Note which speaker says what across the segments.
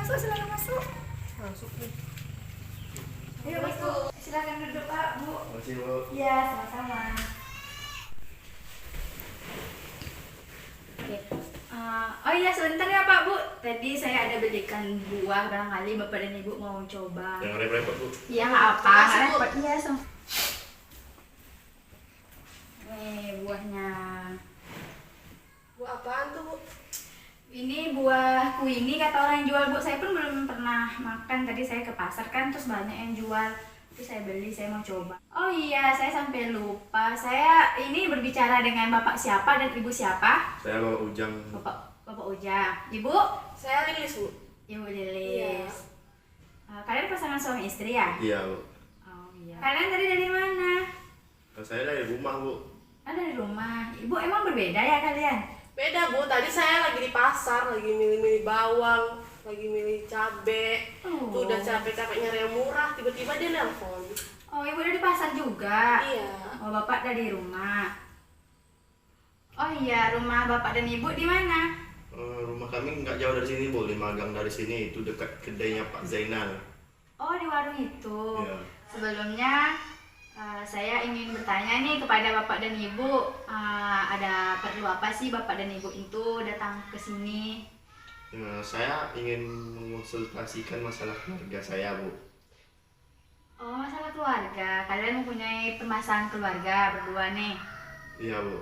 Speaker 1: masuk, silakan masuk.
Speaker 2: Masuk nih.
Speaker 1: Ayo masuk. Silakan duduk Pak, Bu.
Speaker 3: Makasih Bu.
Speaker 1: Iya, sama-sama. Oke. Oh iya sebentar ya Pak Bu. Tadi saya ada belikan buah, barangkali Bapak dan Ibu mau coba.
Speaker 3: Jangan repot-repot Bu.
Speaker 1: Iya nggak apa,
Speaker 2: Makasih,
Speaker 1: nggak
Speaker 2: Bu.
Speaker 1: repot. Iya Nih buahnya.
Speaker 2: Bu apaan tuh, Bu?
Speaker 1: Ini buah kuini kata orang yang jual Bu. Saya pun belum pernah makan. Tadi saya ke pasar kan, terus banyak yang jual. Terus saya beli, saya mau coba. Oh iya, saya sampai lupa. Saya ini berbicara dengan Bapak siapa dan Ibu siapa?
Speaker 3: Saya Bapak Ujang.
Speaker 1: Bapak Ujang. Ibu?
Speaker 2: Saya Lilis, Bu.
Speaker 1: Ibu Lilis. Kalian pasangan suami istri ya?
Speaker 3: Iya Bu.
Speaker 1: Oh iya. Kalian tadi dari mana?
Speaker 3: Saya dari rumah Bu.
Speaker 1: Dari rumah. Ibu emang berbeda ya kalian?
Speaker 2: Beda, Bu. Tadi saya lagi di pasar, lagi milih-milih bawang, lagi milih cabe.
Speaker 1: Oh.
Speaker 2: Tuh udah capek-capek nyari yang murah, tiba-tiba dia nelpon.
Speaker 1: Oh, ibu dari pasar juga?
Speaker 2: Iya.
Speaker 1: Oh, bapak dari rumah. Oh iya, rumah bapak dan ibu di mana?
Speaker 3: Rumah kami nggak jauh dari sini Bu, 5 gang dari sini. Itu dekat kedainya Pak Zainal.
Speaker 1: Oh, di warung itu.
Speaker 3: Iya.
Speaker 1: Sebelumnya saya ingin bertanya nih kepada bapak dan ibu, ada perlu apa sih bapak dan ibu itu datang ke sini?
Speaker 3: Saya ingin mengonsultasikan masalah keluarga saya Bu.
Speaker 1: Oh, masalah keluarga. Kalian mempunyai permasalahan keluarga berdua nih.
Speaker 3: Iya Bu.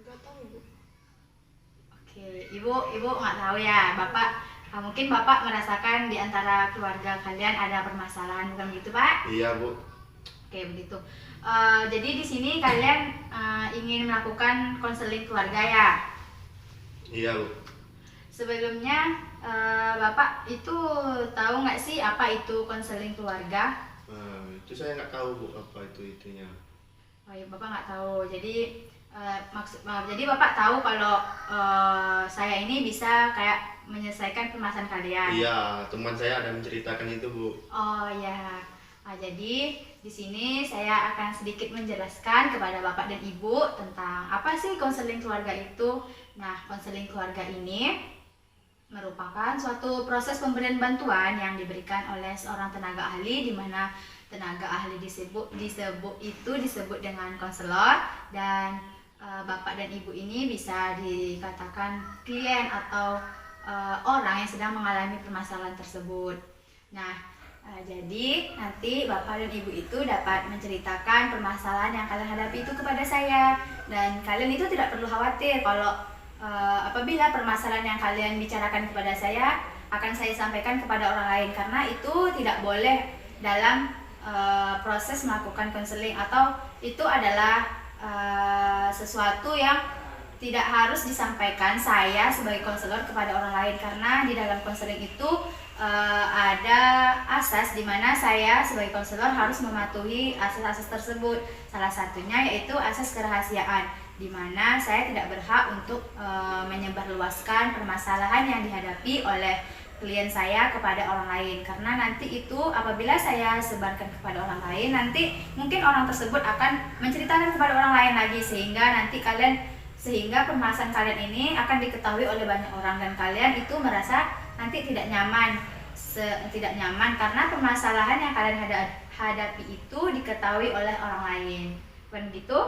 Speaker 2: Enggak tahu, Bu.
Speaker 1: Oke, ibu nggak tahu ya, bapak. Mungkin bapak merasakan di antara keluarga kalian ada permasalahan, bukan begitu Pak?
Speaker 3: Iya Bu.
Speaker 1: Oke, begitu. Jadi di sini kalian ingin melakukan konseling keluarga ya?
Speaker 3: Iya Bu.
Speaker 1: Sebelumnya bapak itu tahu nggak sih apa itu konseling keluarga?
Speaker 3: Itu saya nggak tahu Bu apa itu itunya.
Speaker 1: Oh iya, bapak nggak tahu. Jadi jadi bapak tahu kalau saya ini bisa kayak menyelesaikan permasalahan kalian.
Speaker 3: Iya, teman saya ada menceritakan itu Bu.
Speaker 1: Oh ya. Jadi di sini saya akan sedikit menjelaskan kepada bapak dan ibu tentang apa sih konseling keluarga itu. Nah, konseling keluarga ini merupakan suatu proses pemberian bantuan yang diberikan oleh seorang tenaga ahli, di mana tenaga ahli disebut dengan konselor, dan bapak dan ibu ini bisa dikatakan klien atau orang yang sedang mengalami permasalahan tersebut. Nah, jadi nanti bapak dan ibu itu dapat menceritakan permasalahan yang kalian hadapi itu kepada saya, dan kalian itu tidak perlu khawatir kalau apabila permasalahan yang kalian bicarakan kepada saya akan saya sampaikan kepada orang lain, karena itu tidak boleh dalam proses melakukan konseling, atau itu adalah sesuatu yang tidak harus disampaikan saya sebagai konselor kepada orang lain, karena di dalam konseling itu ada asas di mana saya sebagai konselor harus mematuhi asas-asas tersebut. Salah satunya yaitu asas kerahasiaan, di mana saya tidak berhak untuk menyebarluaskan permasalahan yang dihadapi oleh klien saya kepada orang lain, karena nanti itu apabila saya sebarkan kepada orang lain, nanti mungkin orang tersebut akan menceritakan kepada orang lain lagi, sehingga permasalahan kalian ini akan diketahui oleh banyak orang, dan kalian itu merasa nanti tidak nyaman karena permasalahan yang kalian hadapi itu diketahui oleh orang lain. Bukan gitu?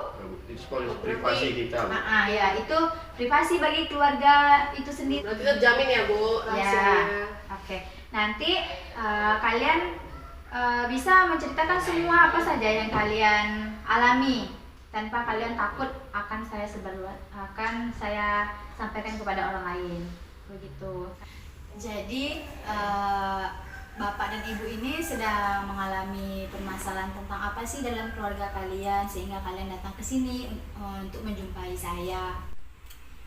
Speaker 3: Itu privasi kita Bu.
Speaker 1: Ya, itu privasi bagi keluarga itu sendiri.
Speaker 2: Berarti terjamin ya, Bu, rahasianya.
Speaker 1: Ya, oke. Nanti kalian bisa menceritakan semua apa saja yang kalian alami tanpa kalian takut akan saya sampaikan kepada orang lain. Begitu. Jadi bapak dan ibu ini sedang mengalami permasalahan tentang apa sih dalam keluarga kalian sehingga kalian datang ke sini untuk menjumpai saya.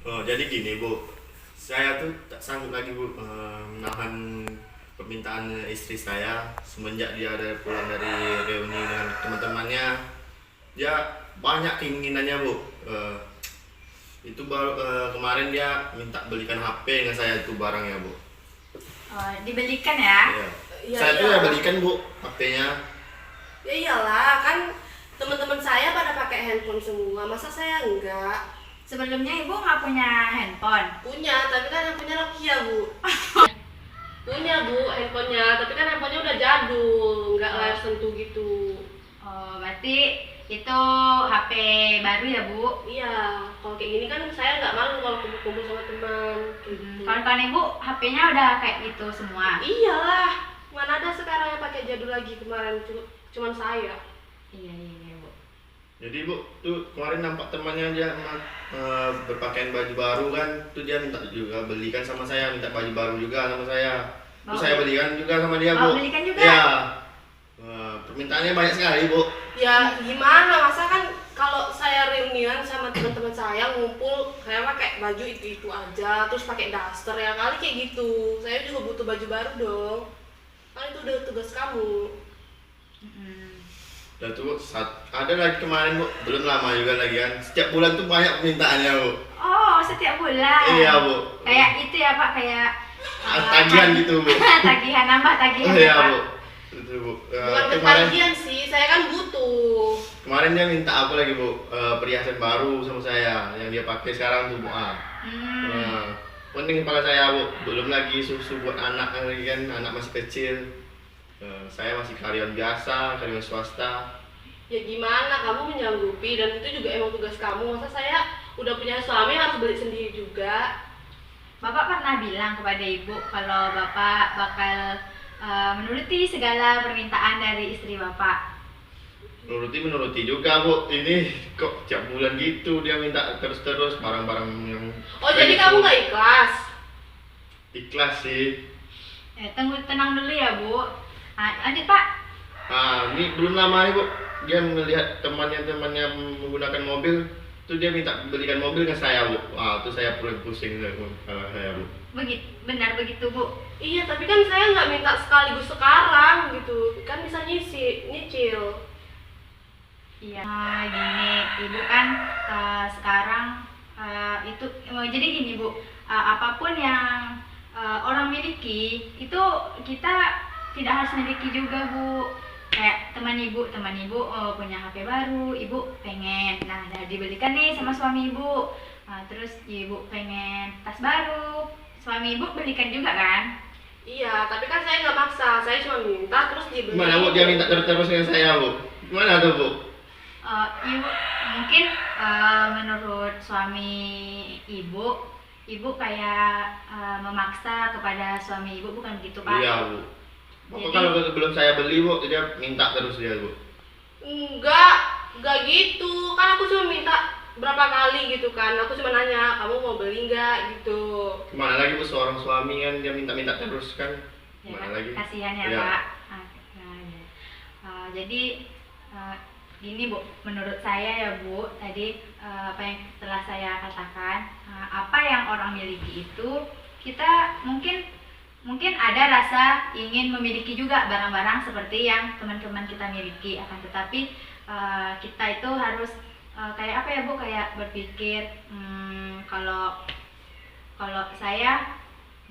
Speaker 3: Jadi gini Bu, saya tuh tak sanggup lagi Bu menahan permintaan istri saya semenjak dia ada pulang dari reuni dengan teman-temannya. Dia banyak keinginannya Bu. Itu baru kemarin dia minta belikan HP dengan saya itu barangnya Bu.
Speaker 1: Dibelikan ya?
Speaker 3: Iya.
Speaker 2: Iya,
Speaker 3: Saya tuh
Speaker 2: iya.
Speaker 3: ya belikan Bu HP-nya.
Speaker 2: Ya iyalah, kan teman-teman saya pada pakai handphone semua, masa saya enggak?
Speaker 1: Sebelumnya ibu nggak punya handphone?
Speaker 2: Punya, tapi kan yang punya Nokia, Bu. Punya bu handphonenya, tapi kan handphonenya udah jadul, nggak layar sentuh gitu.
Speaker 1: Oh, berarti itu HP baru ya, Bu?
Speaker 2: Iya, kalau kayak gini kan saya nggak malu kalau kumpul-kumpul sama teman. Gitu.
Speaker 1: Kawan-kawan Ibu HP-nya udah kayak gitu semua?
Speaker 2: Iyalah, mana ada sekarang yang pakai jadul lagi, kemarin cuman saya.
Speaker 1: Iya, Bu.
Speaker 3: Jadi bu, tuh kemarin nampak temannya dia berpakaian baju baru kan, tuh dia minta juga belikan sama saya, minta baju baru juga sama saya. Terus saya belikan juga sama dia bu.
Speaker 1: Belikan juga?
Speaker 3: Iya. Permintaannya banyak sekali bu.
Speaker 2: Ya gimana, masa kan kalau saya reunian sama teman-teman saya ngumpul, saya pakai baju itu aja, terus pakai daster ya kali kayak gitu. Saya juga butuh baju baru dong. Kan itu udah tugas kamu.
Speaker 3: Dan tuh ada lagi kemarin bu, belum lama juga lagi kan. Setiap bulan tuh banyak permintaannya bu.
Speaker 1: Oh, setiap bulan?
Speaker 3: Iya bu.
Speaker 1: Kayak itu ya Pak, kayak
Speaker 3: tagihan gitu bu.
Speaker 1: tagihan, nambah tagihan
Speaker 3: Iya
Speaker 1: ya Pak?
Speaker 3: bu. Itu bu.
Speaker 2: Bukan
Speaker 3: Kemarin
Speaker 2: ketagihan sih, saya kan butuh.
Speaker 3: kemarin dia minta aku lagi bu, perhiasan baru sama saya yang dia pakai sekarang tuh bu. Penting kepala saya bu, belum lagi susu buat anak lagi kan, anak masih kecil. Saya masih karyawan biasa, karyawan swasta.
Speaker 2: Ya gimana, kamu menyanggupi dan itu juga emang tugas kamu. Masa saya udah punya suami harus beli sendiri juga.
Speaker 1: Bapak pernah bilang kepada Ibu kalau Bapak bakal menuruti segala permintaan dari istri Bapak?
Speaker 3: Menuruti juga bu. Ini kok tiap bulan gitu dia minta terus barang-barang yang.
Speaker 2: Oh jadi kamu nggak ikhlas?
Speaker 3: Ikhlas sih.
Speaker 1: Tunggu, tenang dulu ya Bu. Lanjut Pak.
Speaker 3: Ini belum lama nih bu, dia melihat temannya menggunakan mobil, tuh dia minta belikan mobil ke saya bu. Tuh saya pusing saya bu.
Speaker 1: Benar begitu Bu.
Speaker 2: Iya, tapi kan saya nggak minta sekaligus sekarang gitu, kan bisa nyicil.
Speaker 1: Iya. Gini, Ibu kan sekarang itu jadi gini Bu, apapun yang orang miliki itu kita tidak harus miliki juga Bu. Kayak teman ibu punya HP baru, Ibu pengen, nah udah dibelikan nih sama suami Ibu. Terus Ibu pengen tas baru, suami Ibu belikan juga kan?
Speaker 2: Iya, tapi kan saya nggak maksa, saya cuma minta terus dibeli.
Speaker 3: Gimana bu, dia minta terus dengan saya bu? Gimana tuh bu?
Speaker 1: Ibu mungkin menurut suami Ibu kayak memaksa kepada suami Ibu, bukan begitu Pak?
Speaker 3: Iya bu.
Speaker 1: Jadi,
Speaker 3: Kalau belum saya beli bu, dia minta terus dia bu.
Speaker 2: Enggak gitu. Kan aku cuma minta berapa kali gitu kan. Aku cuma nanya, kamu mau beli nggak gitu.
Speaker 3: Gimana lagi bu, seorang suami kan dia minta terus kan.
Speaker 1: ya,
Speaker 3: Gimana lagi?
Speaker 1: kasihan ya
Speaker 3: Iya.
Speaker 1: Pak. Jadi gini Bu, menurut saya ya Bu, tadi apa yang telah saya katakan, apa yang orang miliki itu kita mungkin ada rasa ingin memiliki juga barang-barang seperti yang teman-teman kita miliki, akan tetapi kita itu harus kayak apa ya Bu, kayak berpikir kalau saya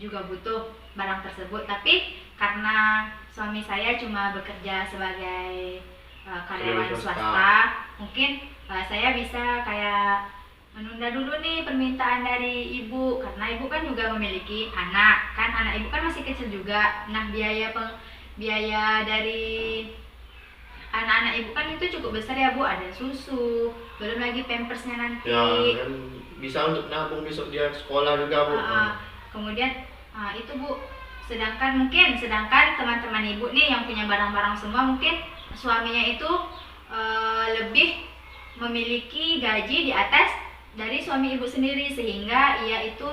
Speaker 1: juga butuh barang tersebut, tapi karena suami saya cuma bekerja sebagai karyawan swasta, mungkin saya bisa kayak menunda dulu nih permintaan dari ibu, karena ibu kan juga memiliki anak ibu kan masih kecil juga. Nah biaya dari anak-anak ibu kan itu cukup besar ya Bu, ada susu, belum lagi pampersnya nanti.
Speaker 3: Ya kan bisa untuk nabung besok dia sekolah juga bu.
Speaker 1: Kemudian itu Bu, sedangkan teman-teman ibu nih yang punya barang-barang semua, mungkin suaminya itu lebih memiliki gaji di atas dari suami ibu sendiri, sehingga ia itu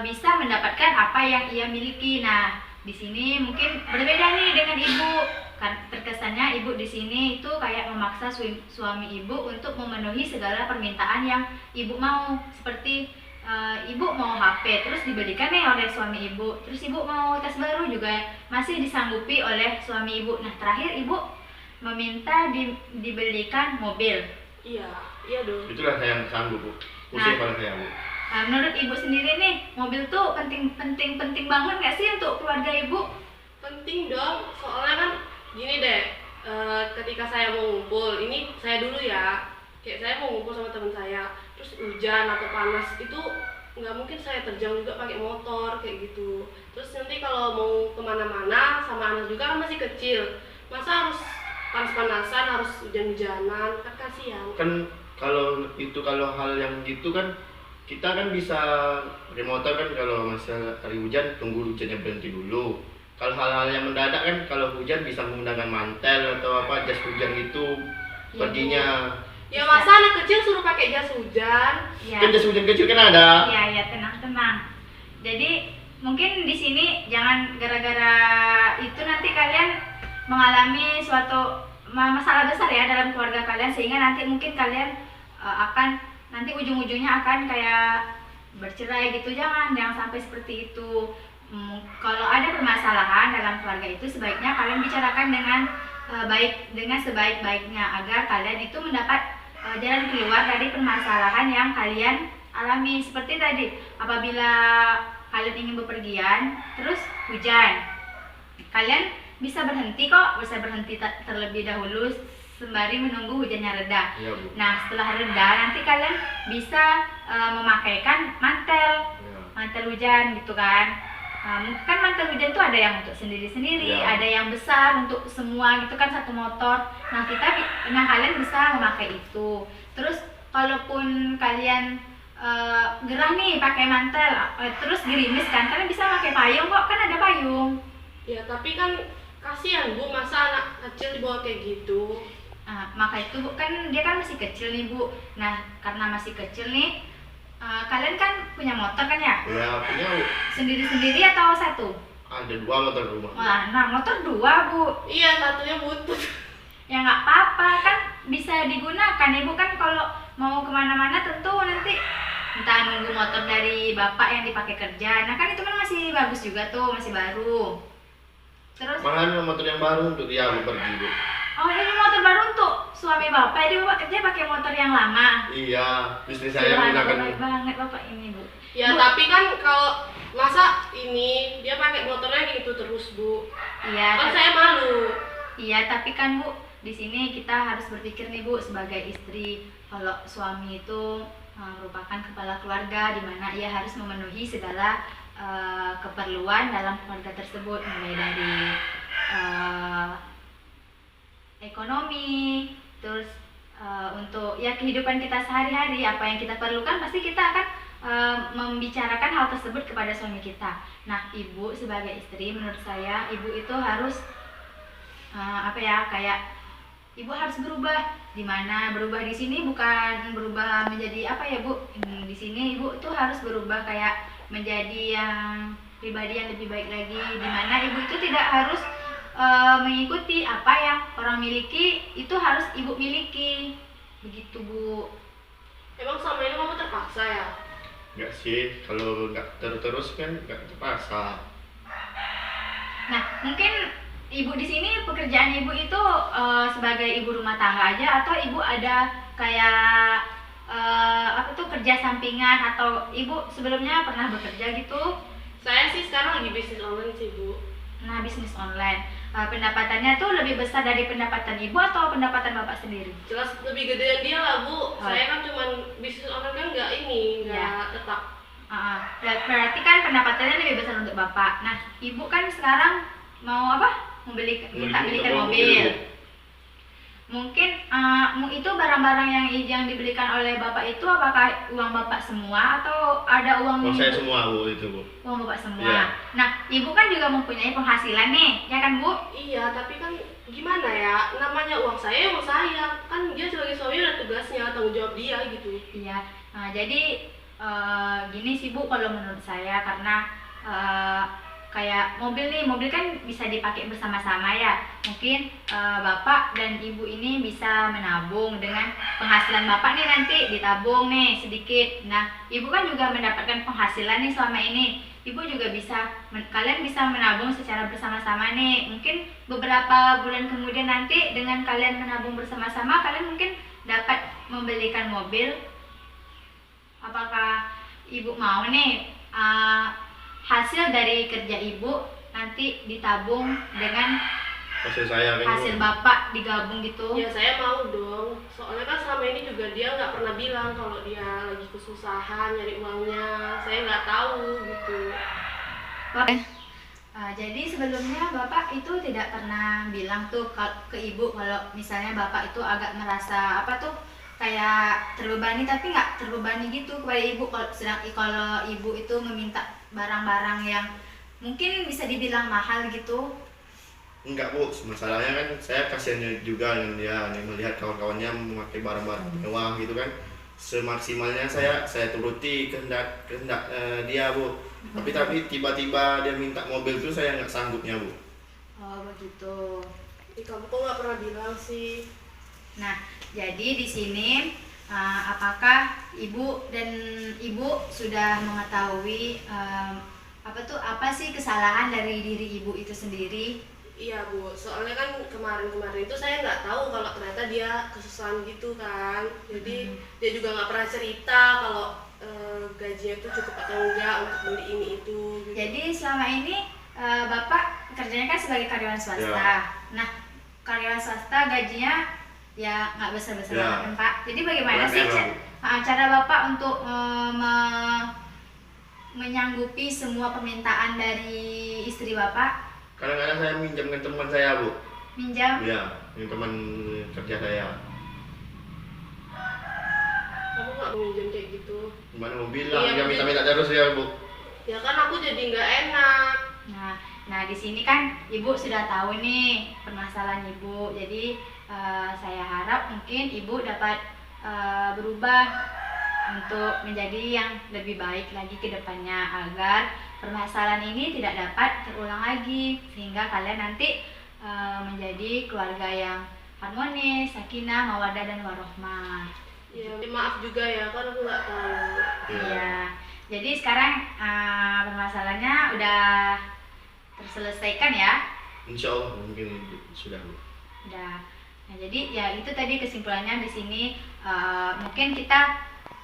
Speaker 1: bisa mendapatkan apa yang ia miliki. Nah, di sini mungkin berbeda nih dengan ibu. Kan terkesannya ibu di sini itu kayak memaksa suami ibu untuk memenuhi segala permintaan yang ibu mau. Seperti ibu mau HP terus dibelikan nih oleh suami ibu. Terus ibu mau tas baru juga masih disanggupi oleh suami ibu. Nah, terakhir ibu meminta dibelikan mobil.
Speaker 2: Iya dong.
Speaker 3: Itulah saya yang sanggup bu. Pusing pada saya bu.
Speaker 1: Menurut ibu sendiri nih, mobil tuh penting banget nggak sih untuk keluarga ibu?
Speaker 2: Penting dong, soalnya kan gini deh, ketika saya mau ngumpul, ini saya dulu ya, kayak saya mau ngumpul sama teman saya, terus hujan atau panas, itu nggak mungkin saya terjang juga pakai motor kayak gitu. Terus nanti kalau mau kemana-mana sama anak juga kan masih kecil, masa harus panas-panasan, harus hujan-hujanan, kan kasihan.
Speaker 3: Kan kalau hal yang gitu kan kita kan bisa pakai motor kan, kalau masa hari hujan tunggu hujannya berhenti dulu. Kalau hal-hal yang mendadak kan, kalau hujan bisa menggunakan mantel atau apa, jas hujan gitu perginya.
Speaker 2: Ya masa anak kecil suruh pakai jas hujan?
Speaker 1: Ya.
Speaker 3: Kan jas hujan kecil kan ada.
Speaker 1: Iya, ya, tenang. Jadi mungkin di sini jangan gara-gara itu nanti kalian mengalami suatu masalah besar ya dalam keluarga kalian, sehingga nanti mungkin kalian akan nanti ujung-ujungnya akan kayak bercerai gitu. Jangan sampai seperti itu. Kalau ada permasalahan dalam keluarga itu sebaiknya kalian bicarakan dengan sebaik-baiknya agar kalian itu mendapat jalan keluar dari permasalahan yang kalian alami. Seperti tadi, apabila kalian ingin bepergian terus hujan, kalian bisa berhenti terlebih dahulu sembari menunggu hujannya reda.
Speaker 3: Iya, Bu.
Speaker 1: Nah, setelah reda nanti kalian bisa memakaikan mantel hujan gitu kan. Kan mantel hujan tuh ada yang untuk sendiri-sendiri,
Speaker 3: Ya.
Speaker 1: ada yang besar untuk semua gitu kan, satu motor. Nah, kalian bisa memakai itu. Terus kalaupun kalian gerah nih pakai mantel, terus gerimis kan, kalian bisa pakai payung kok, kan ada payung.
Speaker 2: Ya tapi kan kasihan Bu, masa anak kecil dibawa kayak gitu.
Speaker 1: Nah, maka itu Bu, kan dia kan masih kecil nih Bu. Nah, karena masih kecil nih, kalian kan punya motor kan ya?
Speaker 3: Ya punya, Bu.
Speaker 1: Sendiri-sendiri atau satu?
Speaker 3: Ada 2 motor rumah.
Speaker 1: Nah, motor 2 Bu.
Speaker 2: Iya, satunya butut.
Speaker 1: Ya nggak apa-apa, kan bisa digunakan Ibu kan kalau mau kemana-mana tentu nanti entah nunggu motor dari bapak yang dipakai kerja. Nah kan itu kan masih bagus juga tuh, masih baru. Terus
Speaker 3: Malahan motor yang baru untuk dia pergi, Bu.
Speaker 1: oh, ini motor baru untuk suami bapak, jadi bapak kerja pakai motor yang lama.
Speaker 3: Iya, istri saya
Speaker 1: Subhanallah,
Speaker 3: menggunakan.
Speaker 1: baik banget bapak ini Bu.
Speaker 2: Ya
Speaker 1: Bu,
Speaker 2: tapi kan kalau masa ini dia pakai motornya gitu terus Bu.
Speaker 1: iya,
Speaker 2: Kan saya malu.
Speaker 1: iya, tapi kan Bu, di sini kita harus berpikir nih Bu sebagai istri, kalau suami itu merupakan kepala keluarga di mana ia harus memenuhi segala keperluan dalam keluarga tersebut, mulai dari ekonomi, terus untuk ya kehidupan kita sehari-hari, apa yang kita perlukan pasti kita akan membicarakan hal tersebut kepada suami kita. Nah, ibu sebagai istri, menurut saya ibu itu harus kayak ibu harus berubah. Dimana berubah di sini bukan berubah menjadi apa ya Bu? Di sini ibu tuh harus berubah kayak menjadi yang pribadi yang lebih baik lagi. Dimana ibu itu tidak harus mengikuti apa yang orang miliki, itu harus ibu miliki. Begitu Bu.
Speaker 2: Emang selama ini kamu terpaksa ya?
Speaker 3: Enggak sih, kalau nggak terus kan nggak terpaksa.
Speaker 1: Nah, mungkin ibu di sini pekerjaan ibu itu sebagai ibu rumah tangga aja, atau ibu ada kayak kerja sampingan, atau ibu sebelumnya pernah bekerja gitu?
Speaker 2: Saya sih sekarang lagi bisnis online sih Bu.
Speaker 1: Nah, bisnis online, pendapatannya tuh lebih besar dari pendapatan ibu atau pendapatan bapak sendiri?
Speaker 2: Jelas lebih gedean dia lah Bu.
Speaker 1: Oh.
Speaker 2: Saya kan cuman bisnis online kan nggak tetap.
Speaker 1: Berarti kan pendapatannya lebih besar untuk bapak. Nah, ibu kan sekarang mau apa? Minta belikan mobil. Mungkin itu barang-barang yang dibelikan oleh bapak itu apakah uang bapak semua atau ada uang
Speaker 3: Oh, saya
Speaker 1: ibu?
Speaker 3: semua, Bu, itu, Bu.
Speaker 1: Uang bapak semua.
Speaker 3: Iya.
Speaker 1: Nah, ibu kan juga mempunyai penghasilan nih, ya kan Bu?
Speaker 2: Iya, tapi kan gimana ya? Namanya uang saya. Kan dia sebagai suami ada tugasnya, tanggung jawab dia gitu.
Speaker 1: Iya. Nah, jadi gini sih Bu, kalau menurut saya, karena kayak mobil kan bisa dipakai bersama-sama ya. Mungkin bapak dan ibu ini bisa menabung dengan penghasilan bapak nih, nanti ditabung nih sedikit. Nah, ibu kan juga mendapatkan penghasilan nih selama ini. Ibu juga kalian bisa menabung secara bersama-sama nih. Mungkin beberapa bulan kemudian nanti dengan kalian menabung bersama-sama, kalian mungkin dapat membelikan mobil. Apakah ibu mau nih hasil dari kerja ibu nanti ditabung dengan
Speaker 3: Maksud saya kan
Speaker 1: hasil bapak digabung gitu?
Speaker 2: Ya saya mau dong, soalnya kan selama ini juga dia nggak pernah bilang kalau dia lagi kesusahan nyari uangnya, saya nggak tahu gitu.
Speaker 1: Jadi sebelumnya bapak itu tidak pernah bilang tuh ke ibu kalau misalnya bapak itu agak merasa apa tuh kayak terbebani, tapi nggak terbebani gitu kepada ibu kalau ibu itu meminta barang-barang yang mungkin bisa dibilang mahal gitu.
Speaker 3: enggak bu, masalahnya kan saya kasihan juga dengan dia nih, melihat kawan-kawannya memakai barang-barang mewah gitu kan. Semaksimalnya saya turuti kehendak dia bu. Tapi tiba-tiba dia minta mobil tuh saya nggak sanggupnya bu.
Speaker 1: Oh begitu.
Speaker 2: Kamu kok nggak pernah bilang sih?
Speaker 1: Nah, jadi di sini apakah ibu sudah mengetahui apa sih kesalahan dari diri ibu itu sendiri?
Speaker 2: Iya bu, soalnya kan kemarin itu saya nggak tahu kalau ternyata dia kesusahan gitu kan. Jadi dia juga nggak pernah cerita kalau gajinya itu cukup atau enggak untuk beli ini itu gitu.
Speaker 1: Jadi selama ini bapak kerjanya kan sebagai karyawan swasta.
Speaker 3: Ya.
Speaker 1: Nah, karyawan swasta gajinya ya nggak besar-besar
Speaker 3: Ya.
Speaker 1: banget kan Pak. Jadi bagaimana sih
Speaker 3: UMR.
Speaker 1: cara bapak untuk menyanggupi semua permintaan dari istri bapak?
Speaker 3: Kadang-kadang saya minjam ke teman saya bu.
Speaker 1: Minjam?
Speaker 3: Iya, ini teman kerja saya.
Speaker 2: Kamu nggak mau minjem kayak gitu?
Speaker 3: Gimana mau bilang
Speaker 2: Iya,
Speaker 3: dia minta-minta terus ya bu.
Speaker 2: Ya kan aku jadi nggak enak.
Speaker 1: Nah di sini kan ibu sudah tahu nih permasalahan ibu. Jadi saya harap mungkin ibu dapat berubah untuk menjadi yang lebih baik lagi ke depannya agar permasalahan ini tidak dapat terulang lagi, sehingga kalian nanti menjadi keluarga yang harmonis, sakinah, mawaddah dan warohmah.
Speaker 2: Ya maaf juga ya kan aku nggak tahu.
Speaker 1: Iya. Jadi sekarang permasalahannya udah terselesaikan ya?
Speaker 3: Insya Allah mungkin sudah bu.
Speaker 1: Udah. Nah, jadi ya itu tadi kesimpulannya di sini mungkin kita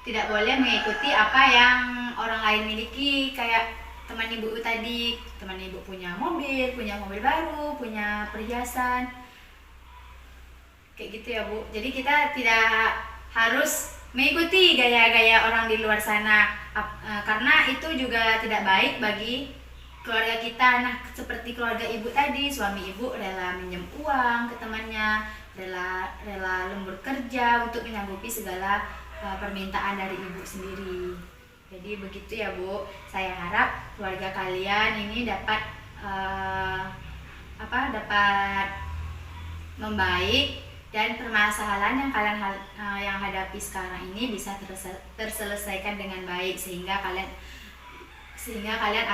Speaker 1: tidak boleh mengikuti apa yang orang lain miliki, kayak teman ibu tadi. Teman ibu punya mobil baru, punya perhiasan. Kayak gitu ya, Bu. Jadi kita tidak harus mengikuti gaya-gaya orang di luar sana karena itu juga tidak baik bagi keluarga kita. Nah, seperti keluarga ibu tadi, suami ibu rela minjem uang ke temannya, rela lembur kerja untuk menyanggupi segala permintaan dari ibu sendiri. Jadi begitu ya Bu. Saya harap keluarga kalian ini dapat membaik dan permasalahan yang kalian yang hadapi sekarang ini bisa terselesaikan dengan baik sehingga kalian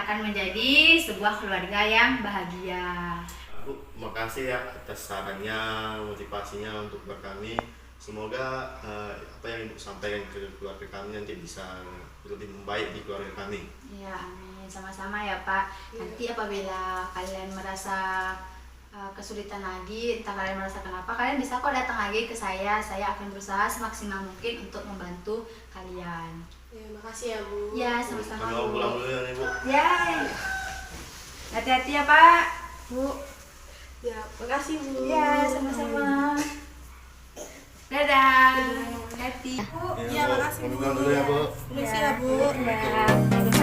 Speaker 1: akan menjadi sebuah keluarga yang bahagia.
Speaker 3: Bu, makasih ya atas sarannya, motivasinya untuk kami. Semoga apa yang ibu sampaikan ke keluarga kami nanti bisa lebih membaik di keluarga kami.
Speaker 1: Ya, amin. Sama-sama ya Pak. Nanti apabila kalian merasa kesulitan lagi, entah kalian merasa kenapa, kalian bisa kok datang lagi ke saya. Saya akan berusaha semaksimal mungkin untuk membantu kalian.
Speaker 2: Ya makasih ya bu.
Speaker 1: Ya, sama-sama
Speaker 3: Kalau
Speaker 1: Bu.
Speaker 3: pulang dulu ya nih bu.
Speaker 1: Ya, hati-hati ya Pak, Bu.
Speaker 2: Ya makasih bu.
Speaker 1: Ya, sama-sama. Dadah. Hati.
Speaker 2: Iya, makasih, Bu.
Speaker 3: Pulang dulu ya bu.
Speaker 2: Permisi ya bu.
Speaker 1: Ya.